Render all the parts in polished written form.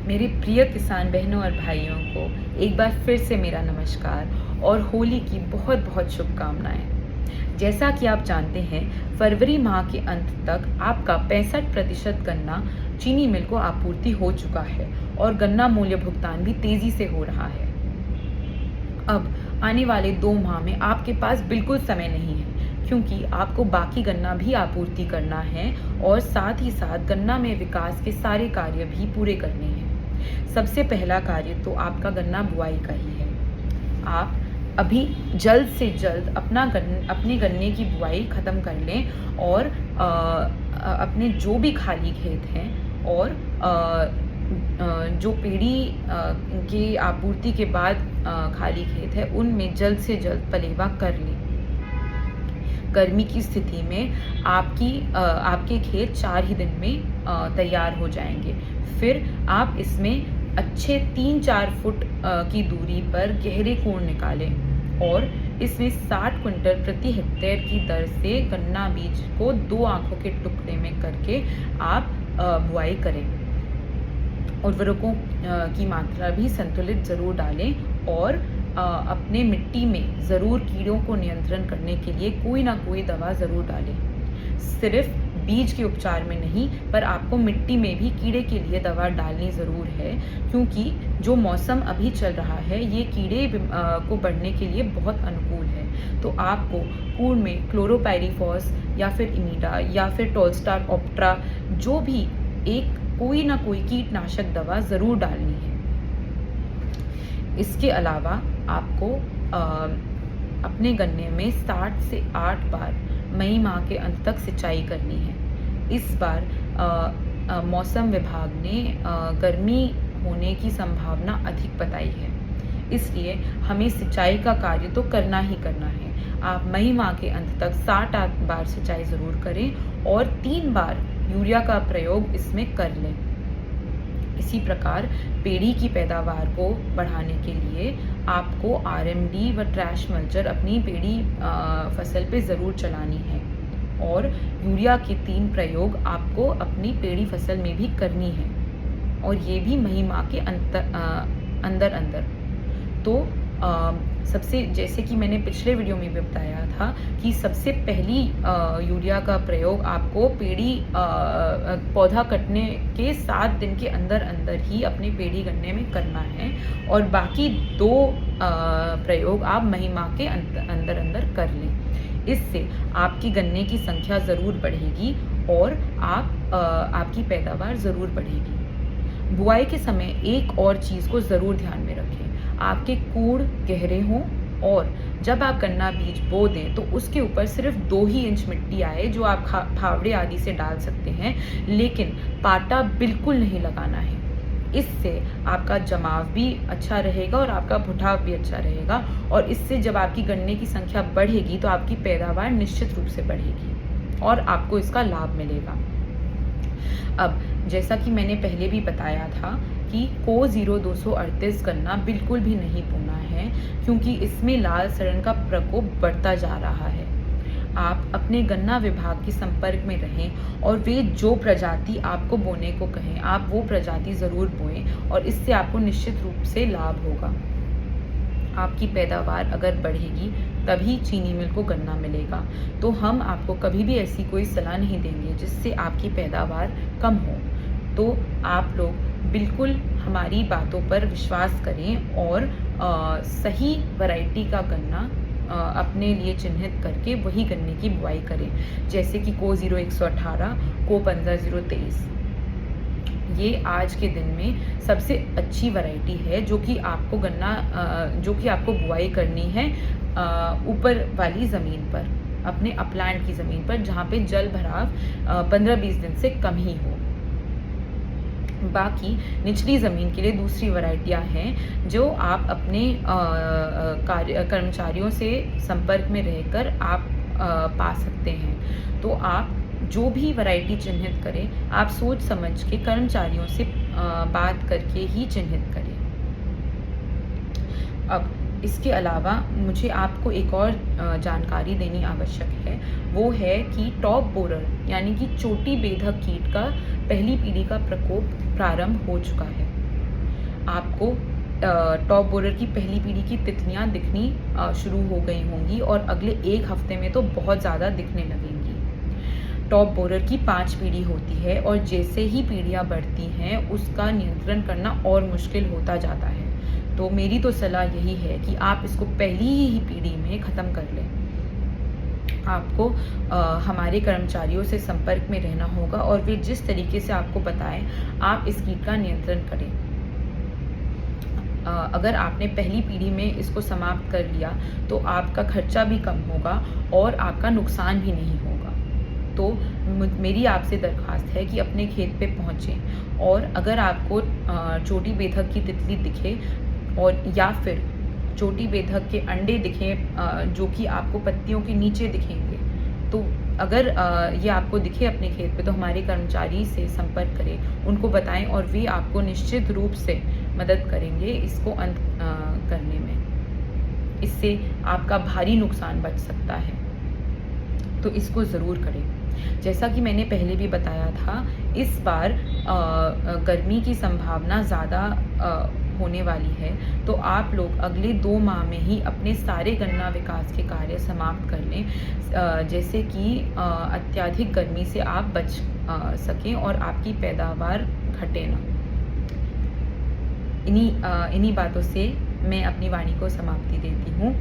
मेरे प्रिय किसान बहनों और भाइयों को एक बार फिर से मेरा नमस्कार और होली की बहुत बहुत शुभकामनाएं। जैसा कि आप जानते हैं, फरवरी माह के अंत तक आपका 65% गन्ना चीनी मिल को आपूर्ति हो चुका है और गन्ना मूल्य भुगतान भी तेजी से हो रहा है। अब आने वाले 2 माह में आपके पास बिल्कुल समय नहीं है, क्योंकि आपको बाकी गन्ना भी आपूर्ति करना है और साथ ही साथ गन्ना में विकास के सारे कार्य भी पूरे करने हैं। सबसे पहला कार्य तो आपका गन्ना बुआई का ही है। आप अभी जल्द से जल्द अपने गन्ने की बुआई ख़त्म कर लें और अपने जो भी खाली खेत हैं और जो पेड़ी की आपूर्ति के बाद खाली खेत है, उनमें जल्द से जल्द पलेवा कर लें। गर्मी की स्थिति में आपके खेत 4 ही दिन में तैयार हो जाएंगे। फिर आप इसमें अच्छे 3-4 फुट की दूरी पर गहरे कोण निकालें और इसमें 60 क्विंटल प्रति हेक्टेयर की दर से गन्ना बीज को 2 आंखों के टुकड़े में करके आप बुआई करें। उर्वरकों की मात्रा भी संतुलित ज़रूर डालें और अपने मिट्टी में ज़रूर कीड़ों को नियंत्रण करने के लिए कोई ना कोई दवा ज़रूर डालें। सिर्फ बीज के उपचार में नहीं, पर आपको मिट्टी में भी कीड़े के लिए दवा डालनी ज़रूर है, क्योंकि जो मौसम अभी चल रहा है ये कीड़े को बढ़ने के लिए बहुत अनुकूल है। तो आपको कूड़ में क्लोरोपाइरीफॉस या फिर इमीडा या फिर टोलस्टार ऑप्ट्रा, जो भी कोई ना कोई कीटनाशक दवा ज़रूर डालनी है। इसके अलावा आपको अपने गन्ने में 7 से 8 बार मई माह के अंत तक सिंचाई करनी है। इस बार मौसम विभाग ने गर्मी होने की संभावना अधिक बताई है, इसलिए हमें सिंचाई का कार्य तो करना ही करना है। आप मई माह के अंत तक 7-8 बार सिंचाई ज़रूर करें और 3 बार यूरिया का प्रयोग इसमें कर लें। इसी प्रकार पेड़ी की पैदावार को बढ़ाने के लिए आपको आरएमडी व ट्रैश मल्चर अपनी पेड़ी फसल पे ज़रूर चलानी है और यूरिया के 3 प्रयोग आपको अपनी पेड़ी फसल में भी करनी है, और ये भी मई माह के अंदर। तो सबसे, जैसे कि मैंने पिछले वीडियो में भी बताया था कि सबसे पहली यूरिया का प्रयोग आपको पेड़ी पौधा कटने के 7 दिन के अंदर ही अपने पेड़ी गन्ने में करना है, और बाकी 2 प्रयोग आप मई माह के अंदर कर लें। इससे आपकी गन्ने की संख्या ज़रूर बढ़ेगी और आपकी पैदावार ज़रूर बढ़ेगी। बुआई के समय एक और चीज़ को ज़रूर ध्यान में रखें, आपके कूड़ गहरे हों और जब आप गन्ना बीज बो दें तो उसके ऊपर सिर्फ 2 ही इंच मिट्टी आए, जो आप फावड़े आदि से डाल सकते हैं, लेकिन पाटा बिल्कुल नहीं लगाना है। इससे आपका जमाव भी अच्छा रहेगा और आपका भुटाव भी अच्छा रहेगा, और इससे जब आपकी गन्ने की संख्या बढ़ेगी तो आपकी पैदावार निश्चित रूप से बढ़ेगी और आपको इसका लाभ मिलेगा। अब जैसा कि मैंने पहले भी बताया था कि को-0238 गन्ना बिल्कुल भी नहीं बोना है, क्योंकि इसमें लाल सड़न का प्रकोप बढ़ता जा रहा है। आप अपने गन्ना विभाग के संपर्क में रहें और वे जो प्रजाति आपको बोने को कहें आप वो प्रजाति ज़रूर बोएं, और इससे आपको निश्चित रूप से लाभ होगा। आपकी पैदावार अगर बढ़ेगी तभी चीनी मिल को गन्ना मिलेगा। तो हम आपको कभी भी ऐसी कोई सलाह नहीं देंगे जिससे आपकी पैदावार कम हो। तो आप लोग बिल्कुल हमारी बातों पर विश्वास करें और सही वैरायटी का गन्ना अपने लिए चिन्हित करके वही गन्ने की बुआई करें, जैसे कि को-0118, को-15023। ये आज के दिन में सबसे अच्छी वैरायटी है, जो कि आपको बुआई करनी है ऊपर वाली ज़मीन पर, अपने अपलैंड की ज़मीन पर, जहाँ पे जल भराव 15-20 दिन से कम ही हो। बाकी निचली ज़मीन के लिए दूसरी वैरायटियाँ हैं, जो आप अपने कर्मचारियों से संपर्क में रहकर आप पा सकते हैं। तो आप जो भी वैरायटी चिन्हित करें, आप सोच समझ के कर्मचारियों से बात करके ही चिन्हित करें। अब इसके अलावा मुझे आपको एक और जानकारी देनी आवश्यक है, वो है कि टॉप बोरर यानी कि चोटी बेधक कीट का पहली पीढ़ी का प्रकोप प्रारंभ हो चुका है। आपको टॉप बोरर की पहली पीढ़ी की तितलियां दिखनी शुरू हो गई होंगी और अगले 1 हफ्ते में तो बहुत ज़्यादा दिखने लगेंगी। टॉप बोरर की 5 पीढ़ी होती है और जैसे ही पीढ़ियां बढ़ती हैं उसका नियंत्रण करना और मुश्किल होता जाता है। तो मेरी तो सलाह यही है कि आप इसको पहली ही पीढ़ी में ख़त्म कर लें। आपको हमारे कर्मचारियों से संपर्क में रहना होगा और वे जिस तरीके से आपको बताएं आप इस कीट का नियंत्रण करें। अगर आपने पहली पीढ़ी में इसको समाप्त कर लिया तो आपका खर्चा भी कम होगा और आपका नुकसान भी नहीं होगा। तो मेरी आपसे दरख्वास्त है कि अपने खेत पे पहुँचें और अगर आपको चोटी बेधक की तितली दिखे और या फिर चोटी बेधक के अंडे दिखें जो कि आपको पत्तियों के नीचे दिखेंगे, तो अगर ये आपको दिखे अपने खेत पे तो हमारे कर्मचारी से संपर्क करें, उनको बताएं और वे आपको निश्चित रूप से मदद करेंगे इसको अंत करने में। इससे आपका भारी नुकसान बच सकता है, तो इसको ज़रूर करें। जैसा कि मैंने पहले भी बताया था, इस बार गर्मी की संभावना ज़्यादा होने वाली है, तो आप लोग अगले 2 माह में ही अपने सारे गन्ना विकास के कार्य समाप्त कर लें, जैसे कि अत्यधिक गर्मी से आप बच सकें और आपकी पैदावार घटे ना। इन्हीं बातों से मैं अपनी वाणी को समाप्ति देती हूँ।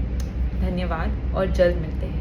धन्यवाद और जल्द मिलते हैं।